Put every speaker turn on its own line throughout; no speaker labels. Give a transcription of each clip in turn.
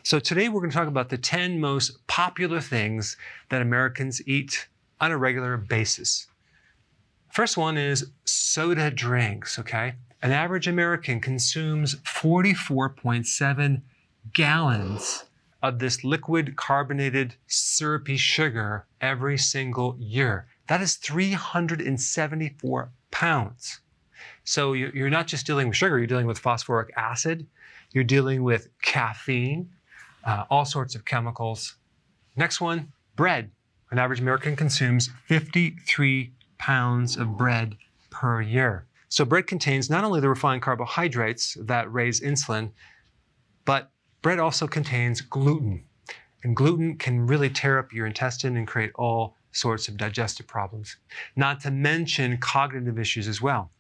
So today we're going to talk about the 10 most popular things that Americans eat on a regular basis. First one is soda drinks, okay? An average American consumes 44.7 gallons of this liquid carbonated syrupy sugar every single year. That is 374 pounds. So you're not just dealing with sugar, you're dealing with phosphoric acid, you're dealing with caffeine, all sorts of chemicals. Next one, bread. An average American consumes 53 pounds of bread per year. So bread contains not only the refined carbohydrates that raise insulin, but bread also contains gluten. And gluten can really tear up your intestine and create all sorts of digestive problems. Not to mention cognitive issues as well.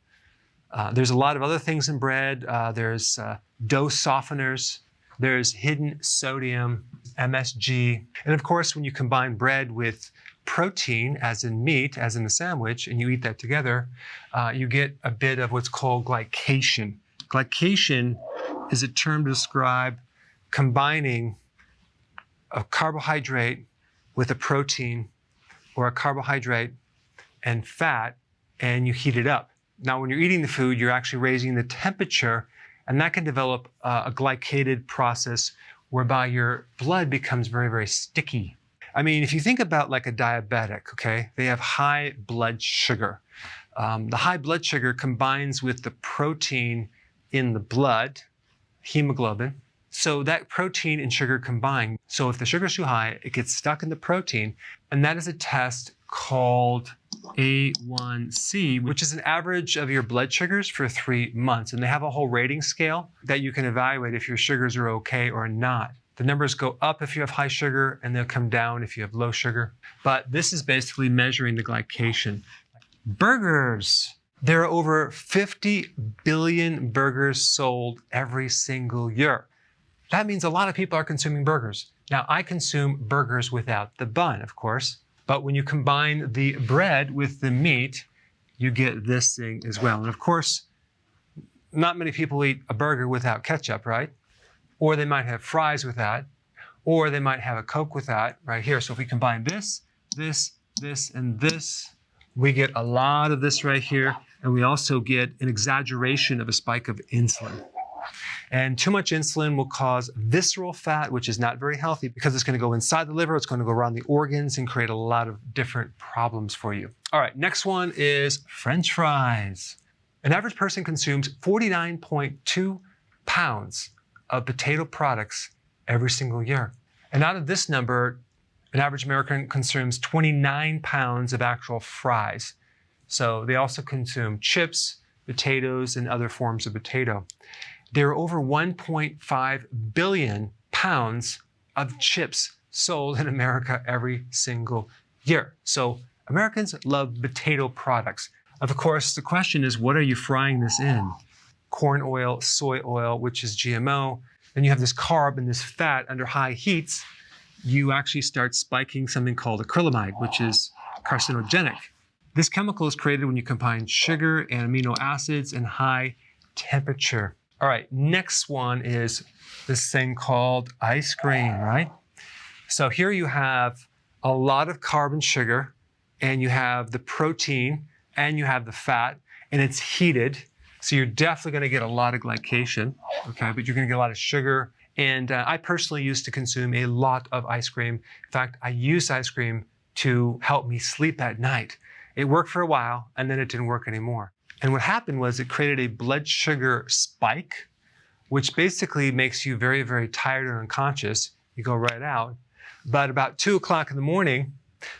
There's a lot of other things in bread. There's dough softeners. There's hidden sodium, MSG. And of course, when you combine bread with protein, as in meat, as in a sandwich, and you eat that together, you get a bit of what's called glycation. Glycation is a term to describe combining a carbohydrate with a protein or a carbohydrate and fat, and you heat it up. Now, when you're eating the food, you're actually raising the temperature, and that can develop a glycated process whereby your blood becomes very, very sticky. I mean, if you think about like a diabetic, okay, they have high blood sugar. The high blood sugar combines with the protein in the blood, hemoglobin. So that protein and sugar combine. So if the sugar's too high, it gets stuck in the protein. And that is a test called A1C, which is an average of your blood sugars for 3 months. And they have a whole rating scale that you can evaluate if your sugars are okay or not. The numbers go up if you have high sugar, and they'll come down if you have low sugar. But this is basically measuring the glycation. Burgers. There are over 50 billion burgers sold every single year. That means a lot of people are consuming burgers. Now, I consume burgers without the bun, of course. But when you combine the bread with the meat, you get this thing as well. And of course, not many people eat a burger without ketchup, right? Or they might have fries with that, or they might have a Coke with that right here. So if we combine this, this, and this, we get a lot of this right here. And we also get an exaggeration of a spike of insulin. And too much insulin will cause visceral fat, which is not very healthy because it's going to go inside the liver, it's going to go around the organs and create a lot of different problems for you. All right, next one is French fries. An average person consumes 49.2 pounds of potato products every single year. And out of this number, an average American consumes 29 pounds of actual fries. So they also consume chips, potatoes, and other forms of potato. There are over 1.5 billion pounds of chips sold in America every single year. So Americans love potato products. Of course, the question is, what are you frying this in? Corn oil, soy oil, which is GMO. Then you have this carb and this fat under high heats. You actually start spiking something called acrylamide, which is carcinogenic. This chemical is created when you combine sugar and amino acids in high temperature. All right, next one is this thing called ice cream, right? So here you have a lot of carbon sugar, and you have the protein, and you have the fat, and it's heated. So you're definitely going to get a lot of glycation, okay? But you're going to get a lot of sugar. And I personally used to consume a lot of ice cream. In fact, I used ice cream to help me sleep at night. It worked for a while, and then it didn't work anymore. And what happened was it created a blood sugar spike, which basically makes you very, very tired and unconscious. You go right out. But about 2 o'clock in the morning,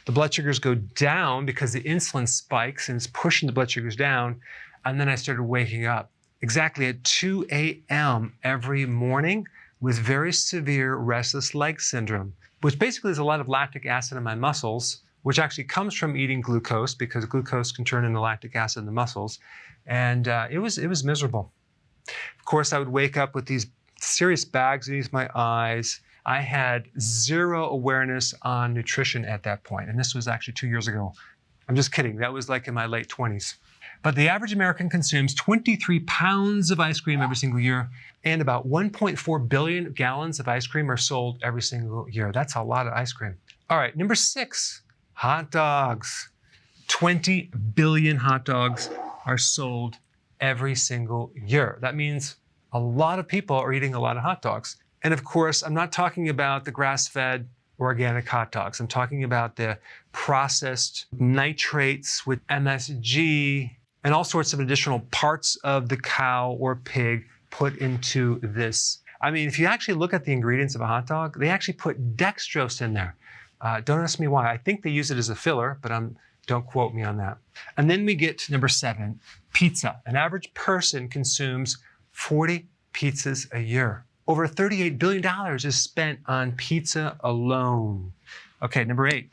the blood sugars go down because the insulin spikes and it's pushing the blood sugars down. And then I started waking up exactly at 2 a.m. every morning with very severe restless leg syndrome, which basically is a lot of lactic acid in my muscles, which actually comes from eating glucose because glucose can turn into lactic acid in the muscles. And it was miserable. Of course, I would wake up with these serious bags beneath my eyes. I had zero awareness on nutrition at that point. And this was actually 2 years ago. I'm just kidding. That was like in my late 20s. But the average American consumes 23 pounds of ice cream every single year, and about 1.4 billion gallons of ice cream are sold every single year. That's a lot of ice cream. All right, number 6, hot dogs. 20 billion hot dogs are sold every single year. That means a lot of people are eating a lot of hot dogs. And of course, I'm not talking about the grass-fed organic hot dogs. I'm talking about the processed nitrates with MSG and all sorts of additional parts of the cow or pig put into this. I mean, if you actually look at the ingredients of a hot dog, they actually put dextrose in there. Don't ask me why. I think they use it as a filler, but don't quote me on that. And then we get to number 7, pizza. An average person consumes 40 pizzas a year. Over $38 billion is spent on pizza alone. Okay, number 8,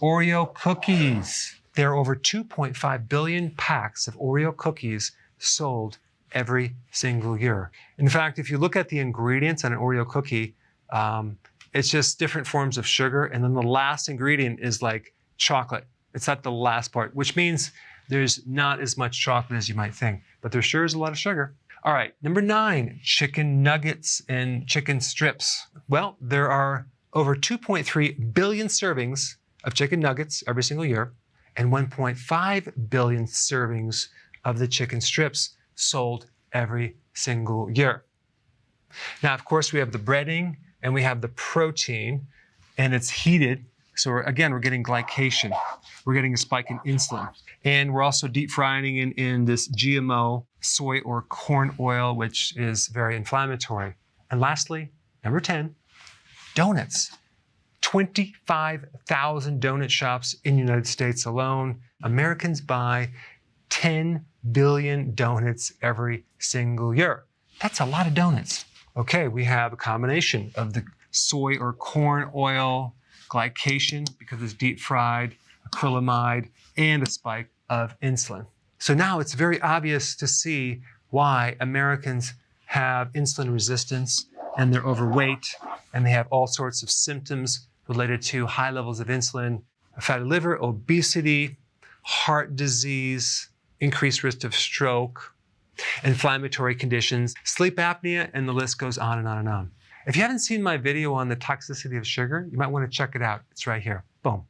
Oreo cookies. There are over 2.5 billion packs of Oreo cookies sold every single year. In fact, if you look at the ingredients on an Oreo cookie, it's just different forms of sugar, and then the last ingredient is like chocolate. It's not the last part, which means there's not as much chocolate as you might think, but there sure is a lot of sugar. All right, number 9, chicken nuggets and chicken strips. Well, there are over 2.3 billion servings of chicken nuggets every single year, and 1.5 billion servings of the chicken strips sold every single year. Now, of course, we have the breading and we have the protein, and it's heated. So we're getting glycation. We're getting a spike in insulin. And we're also deep frying in this GMO soy or corn oil, which is very inflammatory. And lastly, number 10, donuts. 25,000 donut shops in the United States alone. Americans buy 10 billion donuts every single year. That's a lot of donuts. Okay, we have a combination of the soy or corn oil, glycation because it's deep fried, acrylamide, and a spike of insulin. So now it's very obvious to see why Americans have insulin resistance and they're overweight and they have all sorts of symptoms related to high levels of insulin, fatty liver, obesity, heart disease, increased risk of stroke, inflammatory conditions, sleep apnea, and the list goes on and on and on. If you haven't seen my video on the toxicity of sugar, you might want to check it out. It's right here. Boom.